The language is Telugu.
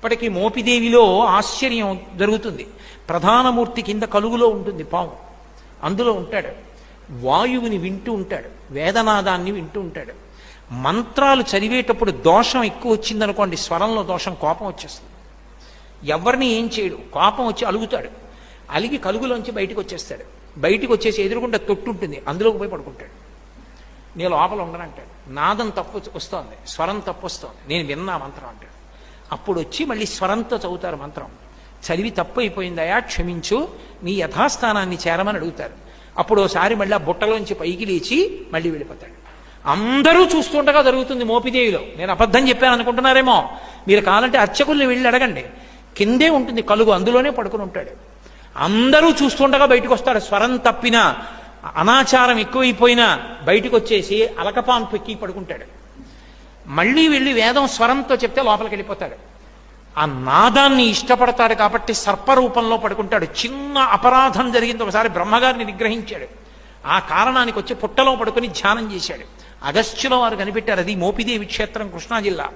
ఇప్పటికీ మోపిదేవిలో ఆశ్చర్యం జరుగుతుంది. ప్రధానమూర్తి కింద కలుగులో ఉంటుంది పాము, అందులో ఉంటాడు. వాయువుని వింటూ ఉంటాడు, వేదనాదాన్ని వింటూ ఉంటాడు. మంత్రాలు చదివేటప్పుడు దోషం ఎక్కువ వచ్చిందనుకోండి, స్వరంలో దోషం, కోపం వచ్చేస్తుంది. ఎవరిని ఏం చేయడు, కోపం వచ్చి అలుగుతాడు. అలిగి కలుగులోంచి బయటకు వచ్చేస్తాడు. బయటికి వచ్చేసి ఎదురుకుండా తొట్టు ఉంటుంది, అందులోకి పోయి పడుకుంటాడు. నేను లోపల ఉండనంటాడు. నాదం తప్పు వస్తోంది, స్వరం తప్పు వస్తోంది, నేను విన్నా మంత్రం అంటాడు. అప్పుడు వచ్చి మళ్ళీ స్వరంతో చదువుతారు మంత్రం. చదివి తప్పు అయిపోయిందయా, క్షమించు, నీ యథాస్థానాన్ని చేరమని అడుగుతారు. అప్పుడు ఒకసారి మళ్ళీ ఆ బుట్టలోంచి పైకి లేచి మళ్ళీ వెళ్ళిపోతాడు. అందరూ చూస్తుండగా జరుగుతుంది మోపిదేవిలో. నేను అబద్ధం చెప్పాను అనుకుంటున్నారేమో. మీరు కావాలంటే అర్చకుల్ని వెళ్ళి అడగండి, కిందే ఉంటుంది కలుగు, అందులోనే పడుకుని ఉంటాడు. అందరూ చూస్తుండగా బయటకు వస్తాడు. స్వరం తప్పినా, అనాచారం ఎక్కువైపోయినా బయటకు వచ్చేసి అలకపాన్ పెక్కి పడుకుంటాడు. మళ్ళీ వెళ్ళి వేదం స్వరంతో చెప్తే లోపలికి వెళ్ళిపోతాడు. ఆ నాదాన్ని ఇష్టపడతాడు కాబట్టి సర్పరూపంలో పడుకుంటాడు. చిన్న అపరాధం జరిగింది, ఒకసారి బ్రహ్మగారిని నిగ్రహించాడు. ఆ కారణానికి వచ్చి పుట్టలో పడుకుని ధ్యానం చేశాడు. అగస్త్యుల వారు కనిపెట్టారు, అది మోపిదేవి క్షేత్రం, కృష్ణా జిల్లా.